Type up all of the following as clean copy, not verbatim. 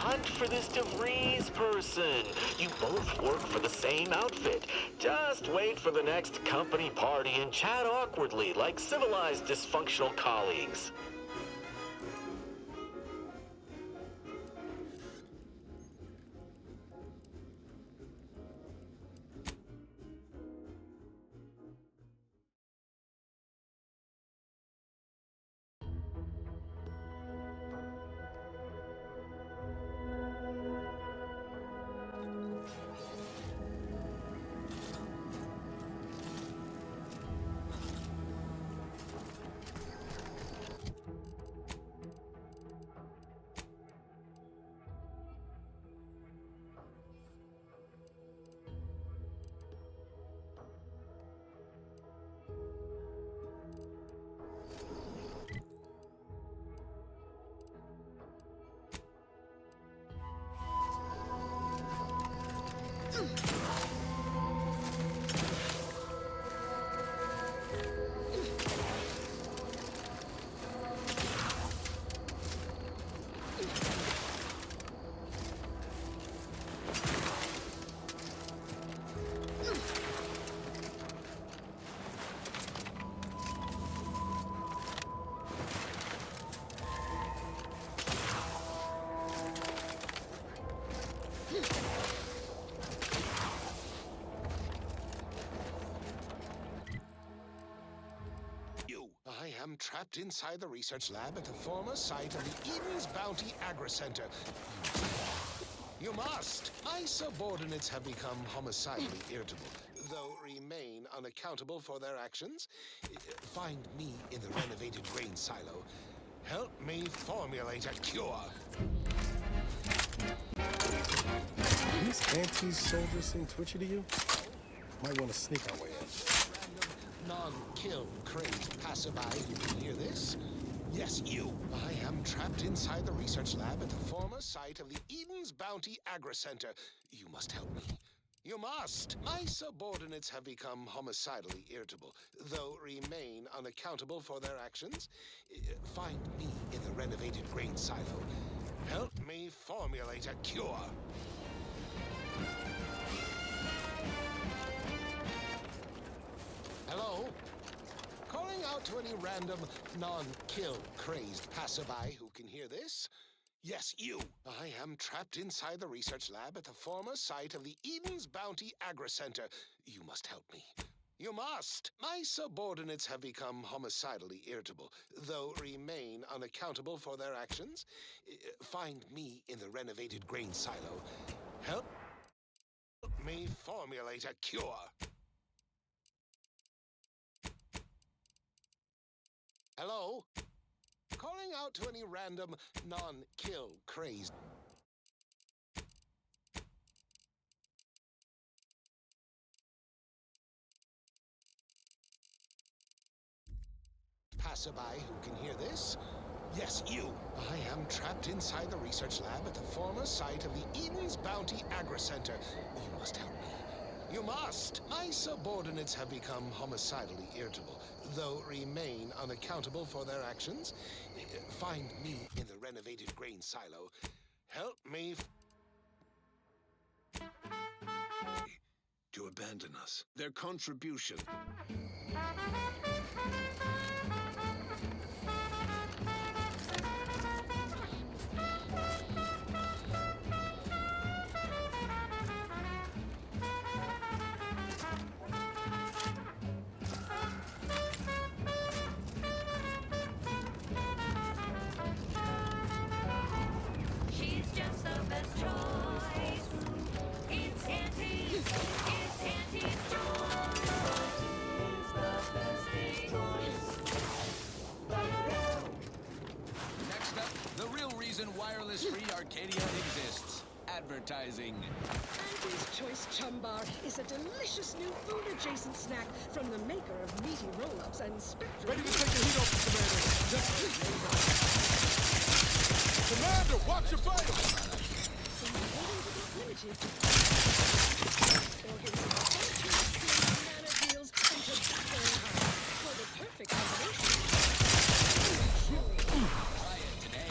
hunt for this DeVries person. You both work for the same outfit. Just wait for the next company party and chat awkwardly like civilized dysfunctional colleagues. I am trapped inside the research lab at the former site of the Eden's Bounty Agri-Center. You must! My subordinates have become homicidally irritable, though remain unaccountable for their actions. Find me in the renovated grain silo. Help me formulate a cure. These anti-soldiers seem twitchy to you? Might want to sneak our way in. Non-kill crazed passerby who can hear this? Yes, you. I am trapped inside the research lab at the former site of the Eden's Bounty Agri-Center. You must help me. You must! My subordinates have become homicidally irritable, though remain unaccountable for their actions. Find me in the renovated grain silo. Help me formulate a cure. Hello? Calling out to any random, non-kill crazed passerby who can hear this? Yes, you. I am trapped inside the research lab at the former site of the Eden's Bounty Agri-Center. You must help me. You must! My subordinates have become homicidally irritable, though remain unaccountable for their actions. Find me in the renovated grain silo. Help me formulate a cure. Hello? Calling out to any random, non-kill crazed passerby who can hear this? Yes, you. I am trapped inside the research lab at the former site of the Eden's Bounty Agri-Center. You must help me. You must! My subordinates have become homicidally irritable, though remain unaccountable for their actions. Find me in the renovated grain silo. Help me to abandon us. Their contribution. Wireless-free Arcadia exists. Advertising. Auntie's Choice Chum Bar is a delicious new food-adjacent snack from the maker of meaty roll-ups and spectrum. Ready to take the heat off, Commander! Commander, watch your fire! Limited. Organs of banana peels and tobacco and honey for the perfect combination. Try it today.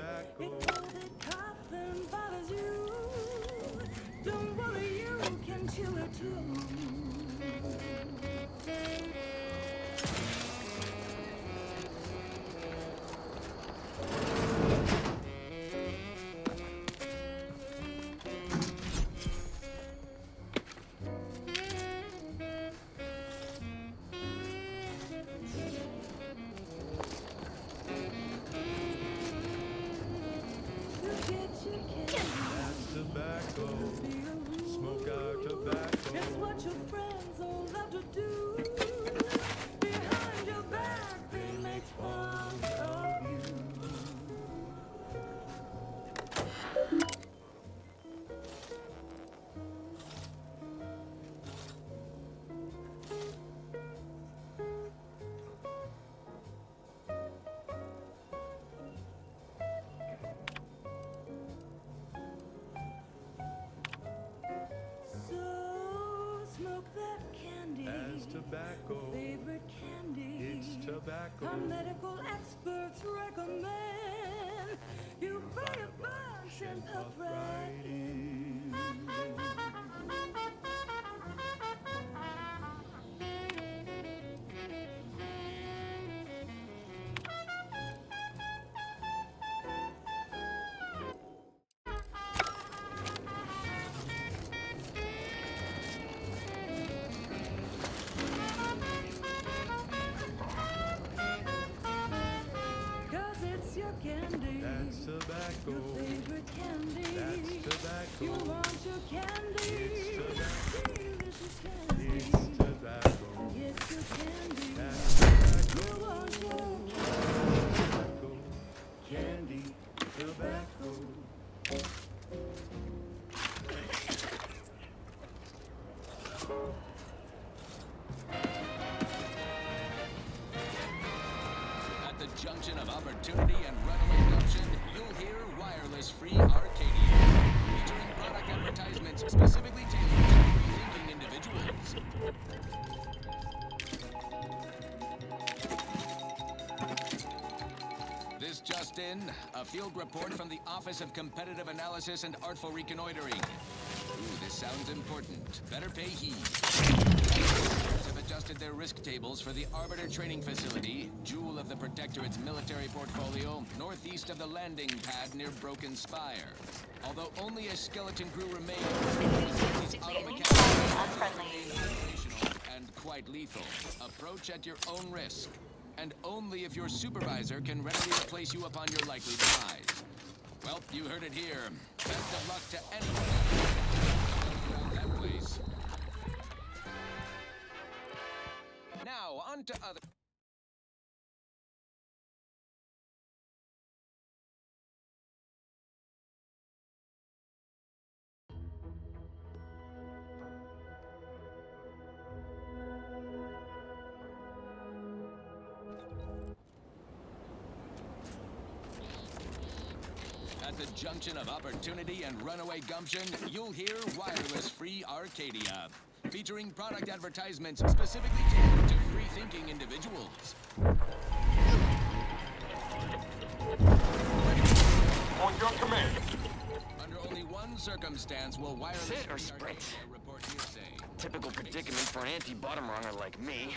If all that coffin bothers you, don't worry, you can chew it too. Tobacco, smoke out tobacco. It's what your friends all love to do. Behind your back, they make fun of you. So smoke that candy. As tobacco, Favorite candy. it's tobacco. Our medical experts recommend you buy a bunch and puff right in. Cause it's your candy. That's tobacco. Your favorite candy. That's tobacco. You want your candy. It's tobacco. Delicious candy. It's tobacco. It's your candy. That's tobacco. You want your Tobacco. Candy. Tobacco. At the junction of opportunity and runaway gumption, you'll hear wireless-free Arcadia, featuring product advertisements specifically tailored to free-thinking individuals. This just in, a field report from the Office of Competitive Analysis and Artful Reconnoitering. Ooh, this sounds important. Better pay heed. Players have adjusted their risk tables for the Arbiter Training Facility, jewel of the Protectorate's military portfolio, northeast of the landing pad near Broken Spire. Although only a skeleton crew remains, these auto mechanics are operational and quite lethal. Approach at your own risk, and only if your supervisor can readily replace you upon your likely demise. Well, you heard it here. Best of luck to anyone around that place. Now, on to other... At the junction of opportunity and runaway gumption, you'll hear wireless-free Arcadia, featuring product advertisements specifically tailored to free-thinking individuals. On your command. Under only one circumstance will wireless Sit or free sprint? Arcadia report hearsay. Typical predicament for an anti-bottom runger like me.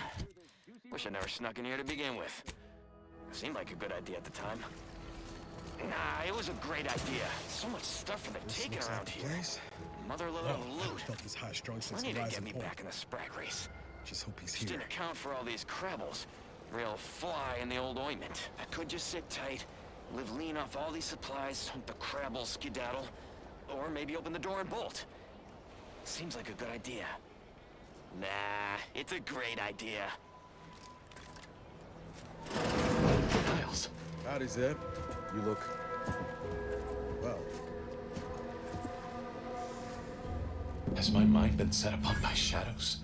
Wish I never snuck in here to begin with. Seemed like a good idea at the time. Nah, it was a great idea. So much stuff for the taking looks around like the here. place. Motherload of I loot. felt this high-strung since Plenty the to rising get me point. back in the sprag race. Just hope he's Just here. didn't account for all these crabbles. Real fly in the old ointment. I could just sit tight, live lean off all these supplies, hope the crabbles skedaddle, or maybe open the door and bolt. Seems like a good idea. Nah, it's a great idea. Niles. Howdy, Zeb. You look... well. Has my mind been set upon by shadows?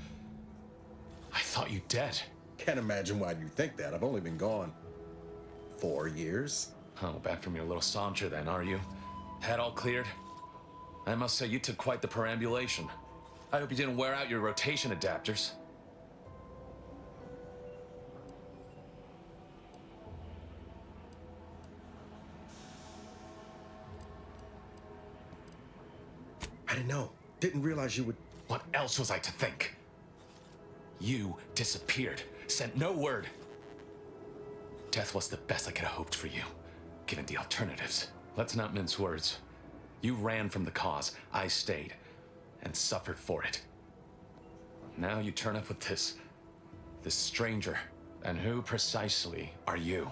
I thought you dead. Can't imagine why you think that. I've only been gone 4 years. Oh, back from your little saunter then, are you? Head all cleared? I must say you took quite the perambulation. I hope you didn't wear out your rotation adapters. didn't know. Didn't realize you would... What else was I to think? You disappeared, sent no word. Death was the best I could have hoped for you, given the alternatives. Let's not mince words. You ran from the cause, I stayed, and suffered for it. Now you turn up with this stranger. And who precisely are you?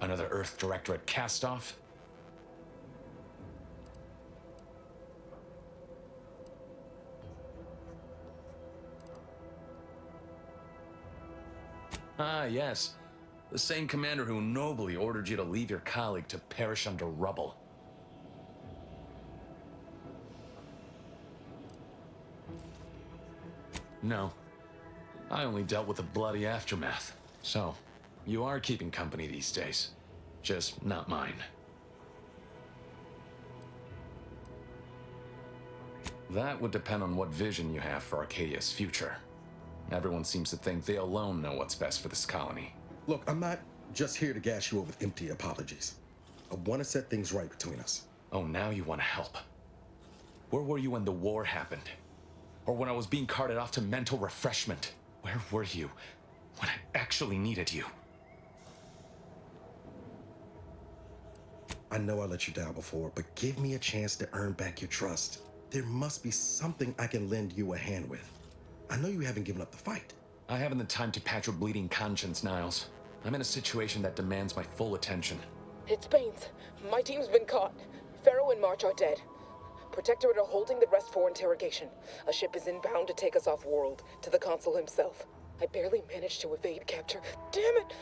Another Earth Directorate cast-off? Ah, yes. The same commander who nobly ordered you to leave your colleague to perish under rubble. No. I only dealt with the bloody aftermath. So, you are keeping company these days. Just not mine. That would depend on what vision you have for Arcadia's future. Everyone seems to think they alone know what's best for this colony. Look, I'm not just here to gas you up with empty apologies. I want to set things right between us. Oh, now you want to help. Where were you when the war happened? Or when I was being carted off to mental refreshment? Where were you when I actually needed you? I know I let you down before, but give me a chance to earn back your trust. There must be something I can lend you a hand with. I know you haven't given up the fight. I haven't the time to patch your bleeding conscience, Niles. I'm in a situation that demands my full attention. It's Baines. My team's been caught. Pharaoh and March are dead. Protectorate are holding the rest for interrogation. A ship is inbound to take us off-world, to the consul himself. I barely managed to evade capture. Damn it!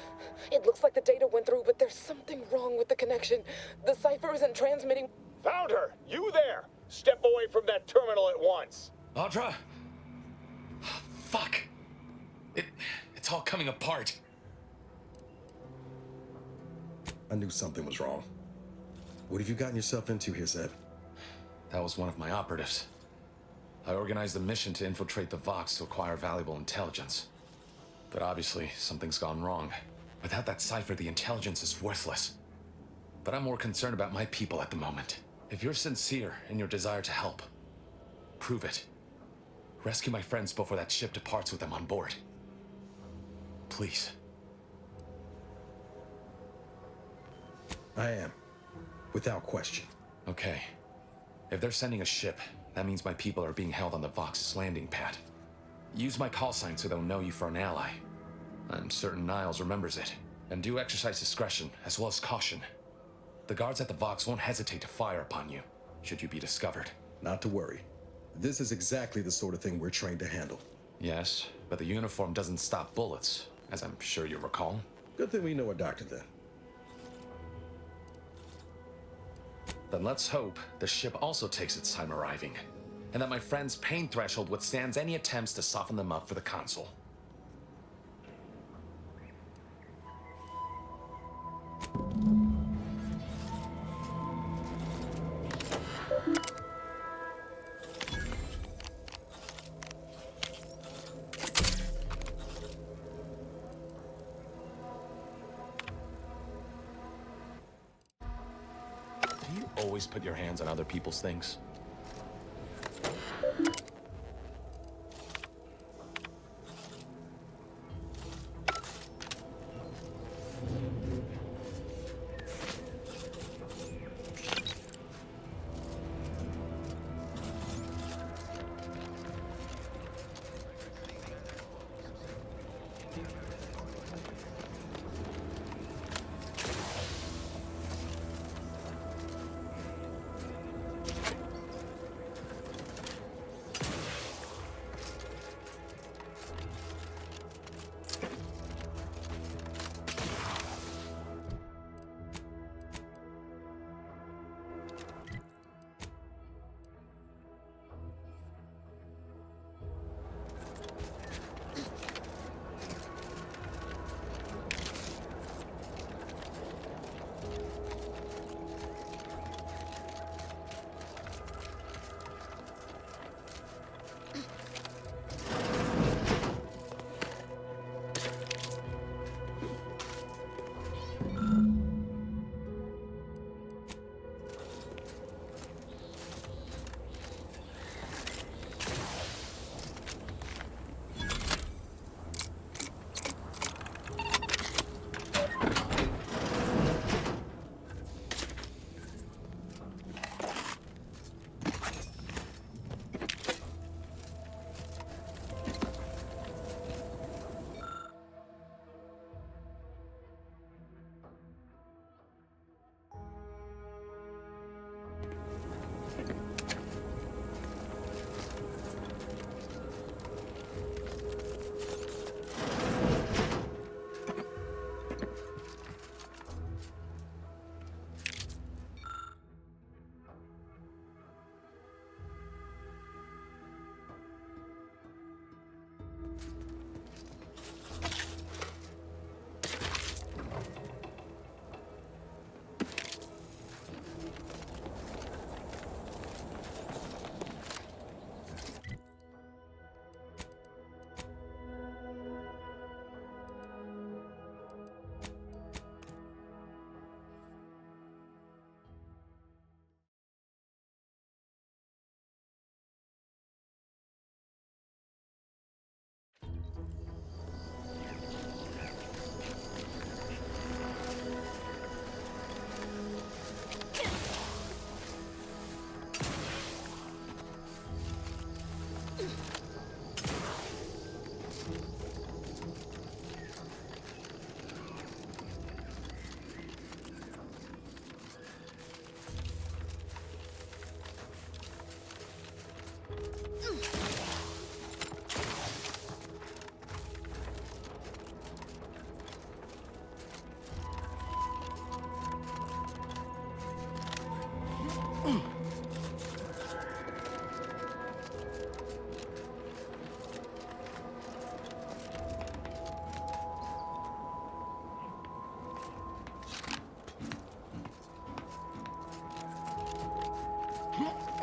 It looks like the data went through, but there's something wrong with the connection. The cipher isn't transmitting. Found her! You there! Step away from that terminal at once! Audra? Fuck! It's all coming apart. I knew something was wrong. What have you gotten yourself into here, Zeb? That was one of my operatives. I organized a mission to infiltrate the Vox to acquire valuable intelligence. But obviously, something's gone wrong. Without that cipher, the intelligence is worthless. But I'm more concerned about my people at the moment. If you're sincere in your desire to help, prove it. Rescue my friends before that ship departs with them on board. Please. I am. Without question. Okay. If they're sending a ship, that means my people are being held on the Vox's landing pad. Use my call sign so they'll know you for an ally. I'm certain Niles remembers it. And do exercise discretion, as well as caution. The guards at the Vox won't hesitate to fire upon you, should you be discovered. Not to worry. This is exactly the sort of thing we're trained to handle. Yes, but the uniform doesn't stop bullets, as I'm sure you recall. Good thing we know a doctor then. Then let's hope the ship also takes its time arriving, and that my friend's pain threshold withstands any attempts to soften them up for the consul. Do you always put your hands on other people's things?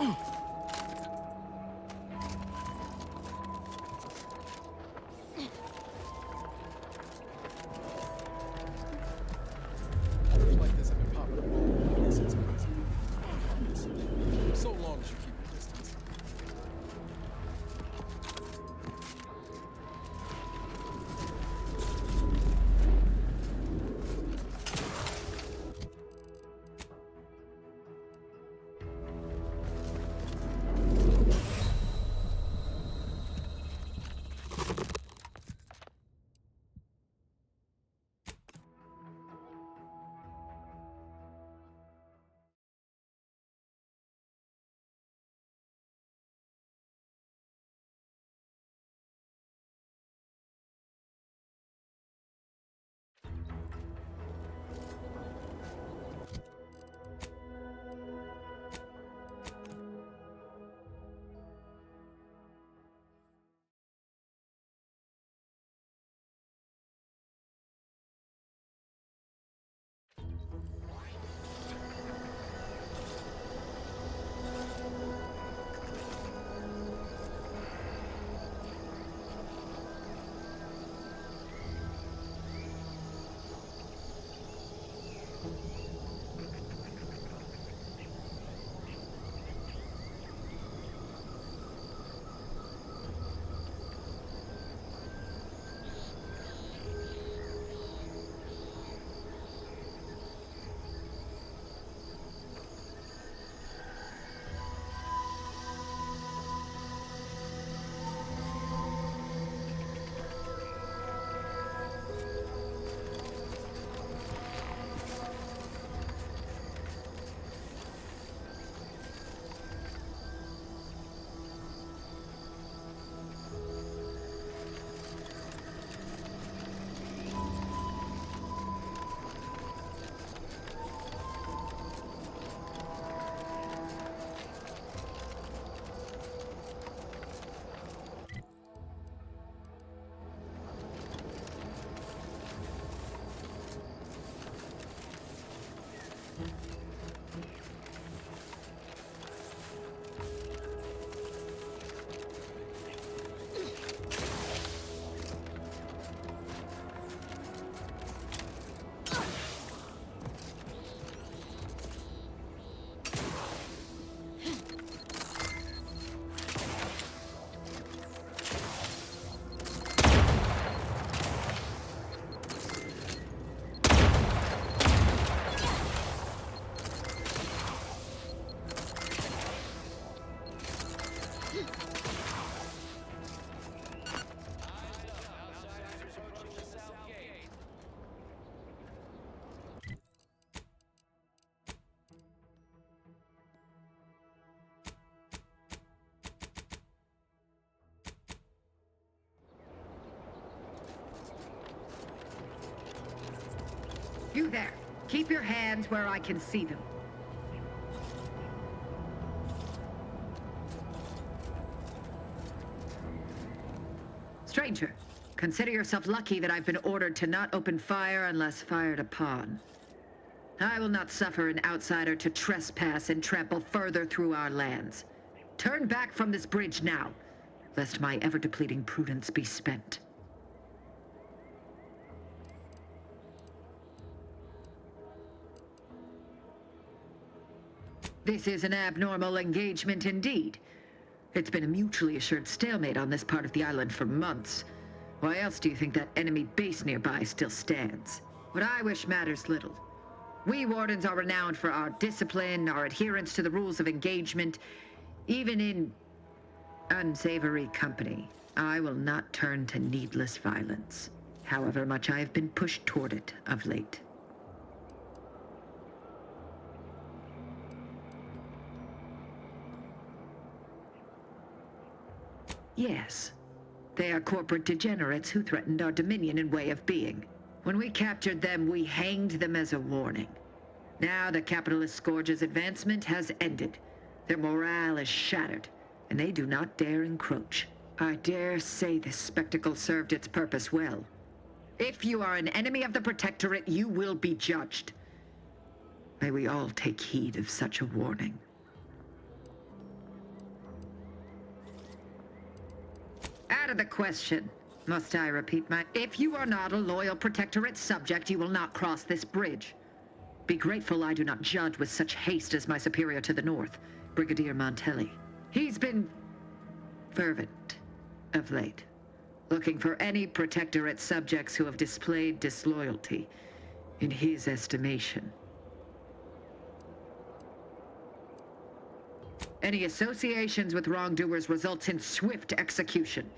Games like this have been popular all since present. So long as you keep your distance. You there. Keep your hands where I can see them. Stranger, consider yourself lucky that I've been ordered to not open fire unless fired upon. I will not suffer an outsider to trespass and trample further through our lands. Turn back from this bridge now, lest my ever-depleting prudence be spent. This is an abnormal engagement indeed. It's been a mutually assured stalemate on this part of the island for months. Why else do you think that enemy base nearby still stands? What I wish matters little. We Wardens are renowned for our discipline, our adherence to the rules of engagement, even in unsavory company. I will not turn to needless violence, however much I have been pushed toward it of late. Yes, they are corporate degenerates who threatened our dominion and way of being. When we captured them, we hanged them as a warning. Now the capitalist scourge's advancement has ended. Their morale is shattered, and they do not dare encroach. I dare say this spectacle served its purpose well. If you are an enemy of the Protectorate, you will be judged. May we all take heed of such a warning. out of the question. Must I repeat my... If you are not a loyal Protectorate subject, you will not cross this bridge. Be grateful I do not judge with such haste as my superior to the north, Brigadier Montelli. He's been fervent of late, looking for any Protectorate subjects who have displayed disloyalty in his estimation. Any associations with wrongdoers results in swift execution.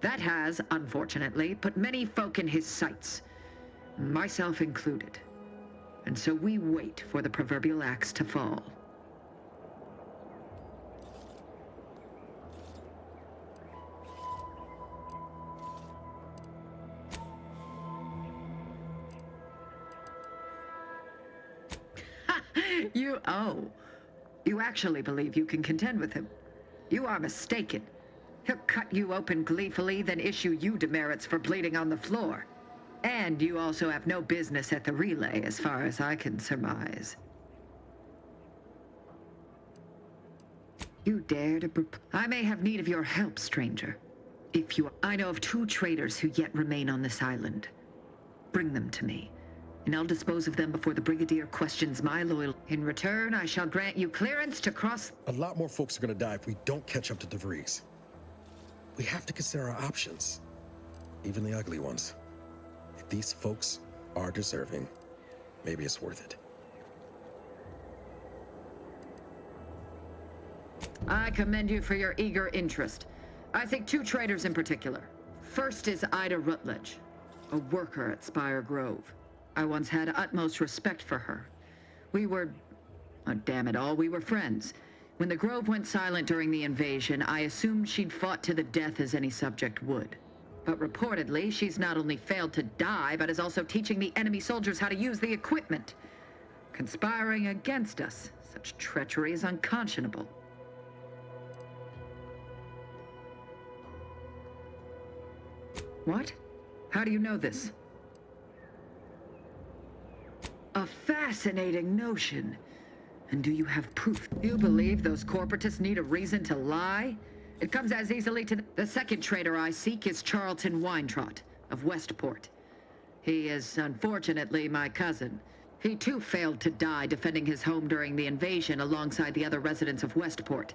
That has, unfortunately, put many folk in his sights, myself included. And so we wait for the proverbial axe to fall. You actually believe you can contend with him. You are mistaken. He'll cut you open gleefully, then issue you demerits for bleeding on the floor. And you also have no business at the relay, as far as I can surmise. You dare to I may have need of your help, stranger. If you... I know of 2 traitors who yet remain on this island. Bring them to me, and I'll dispose of them before the Brigadier questions my loyalty. In return, I shall grant you clearance to cross... A lot more folks are gonna die if we don't catch up to DeVries. We have to consider our options, even the ugly ones. If these folks are deserving, maybe it's worth it. I commend you for your eager interest. I think 2 traitors in particular. First is Ida Rutledge, a worker at Spire Grove. I once had utmost respect for her. We were... oh, damn it all, we were friends. When the Grove went silent during the invasion, I assumed she'd fought to the death as any subject would. But reportedly, she's not only failed to die, but is also teaching the enemy soldiers how to use the equipment. Conspiring against us. Such treachery is unconscionable. What? How do you know this? A fascinating notion. And do you have proof? You believe those corporatists need a reason to lie? It comes as easily to the second traitor I seek is Charlton Weintrot of Westport. He is, unfortunately, my cousin. He too failed to die defending his home during the invasion alongside the other residents of Westport.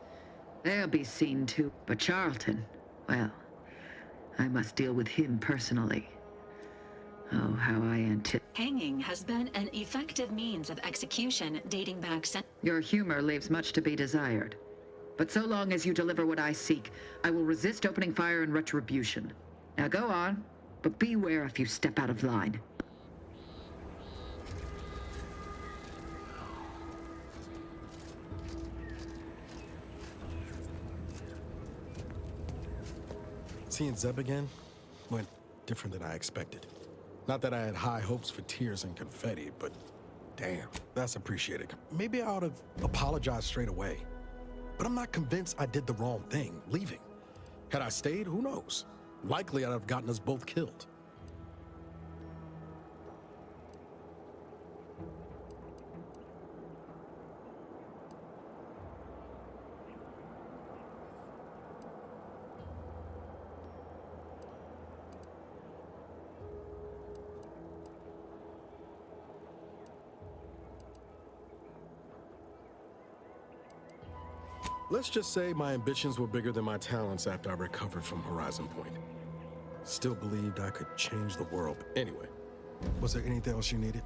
They'll be seen to. But Charlton, well, I must deal with him personally. Oh, how I anticipate. Hanging has been an effective means of execution dating back since... Your humor leaves much to be desired. But so long as you deliver what I seek, I will resist opening fire in retribution. Now go on, but beware if you step out of line. Seeing Zeb again went different than I expected. Not that I had high hopes for tears and confetti, but damn, that's appreciated. Maybe I ought to apologize straight away. But I'm not convinced I did the wrong thing, leaving. Had I stayed, who knows? Likely I'd have gotten us both killed. Let's just say my ambitions were bigger than my talents after I recovered from Horizon Point. Still believed I could change the world. Anyway, was there anything else you needed?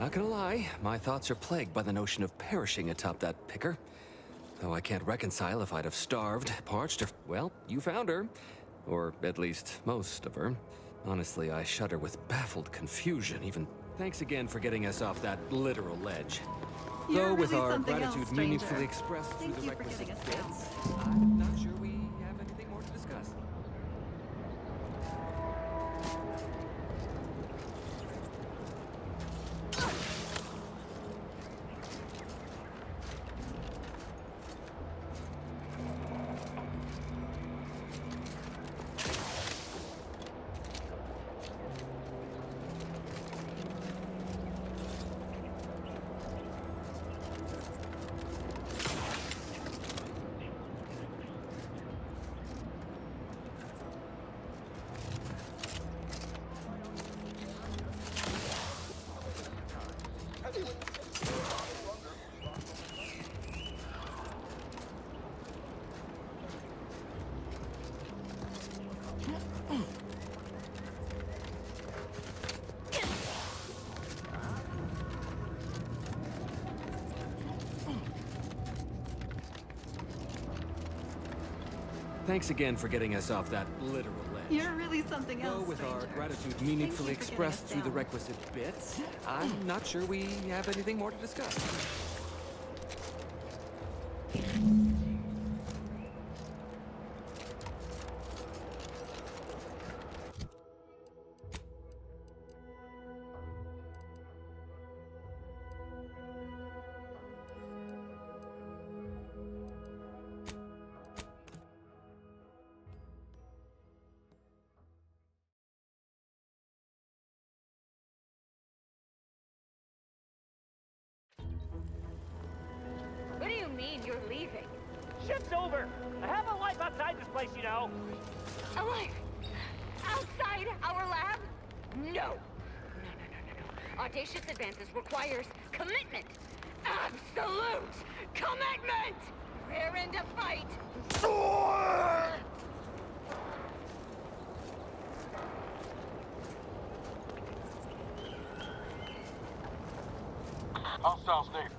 Not gonna lie, my thoughts are plagued by the notion of perishing atop that picker. Though I can't reconcile if I'd have starved, parched, or... Well, you found her. Or at least most of her. Honestly, I shudder with baffled confusion, even... Thanks again for getting us off that literal ledge. You're Though with really our something else, gratitude stranger. meaningfully expressed through Thank the you for requisite getting us bits, down. I'm not sure we have anything more to discuss. Thanks again for getting us off that literal ledge. You're really something Though else, with our stranger. gratitude meaningfully Thank you for getting expressed us through the down. requisite bits, I'm not sure we have anything more to discuss. What do you mean you're leaving? Shit's over. I have a life outside this place, you know. A life? Outside our lab? No. No. Audacious advances requires commitment. Absolute commitment! We're in to fight. Hostile Steve.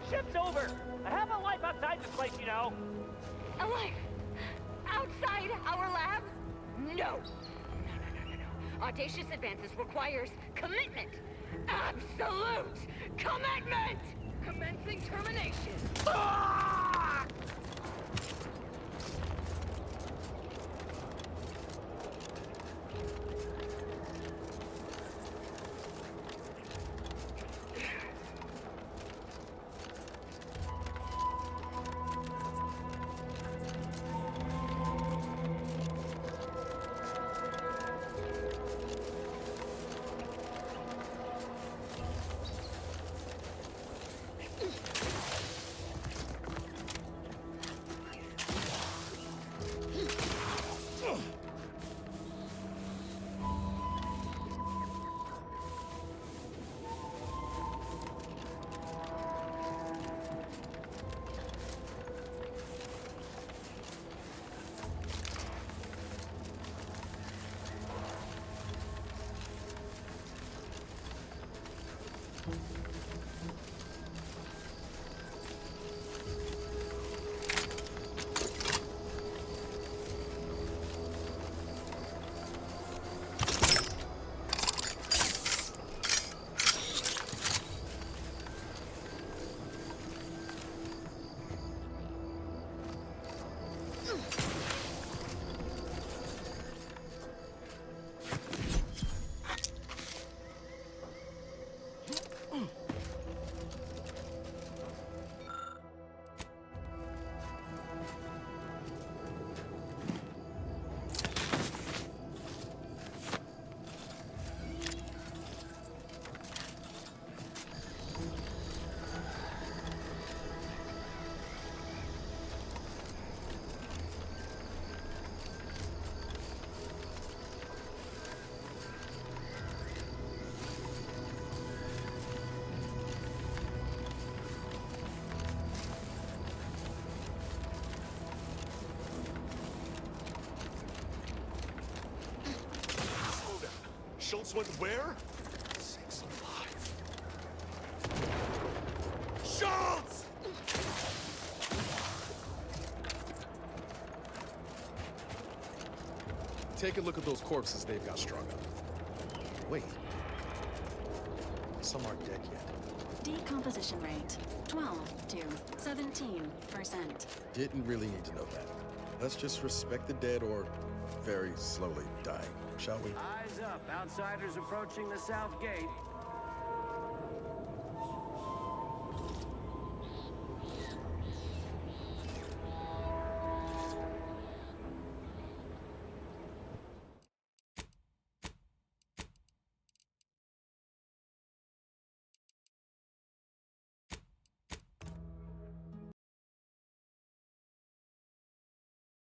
ship's over. I have a life outside this place, you know. A life? Outside our lab? No. Audacious advances requires commitment. Absolute commitment! Commencing termination. Ah! Schultz went where? Sakes alive. Schultz! Take a look at those corpses they've got strung up. Wait. Some aren't dead yet. Decomposition rate 12 to 17%. Didn't really need to know that. Let's just respect the dead or very slowly dying, shall we? Eyes up. Outsiders approaching the south gate.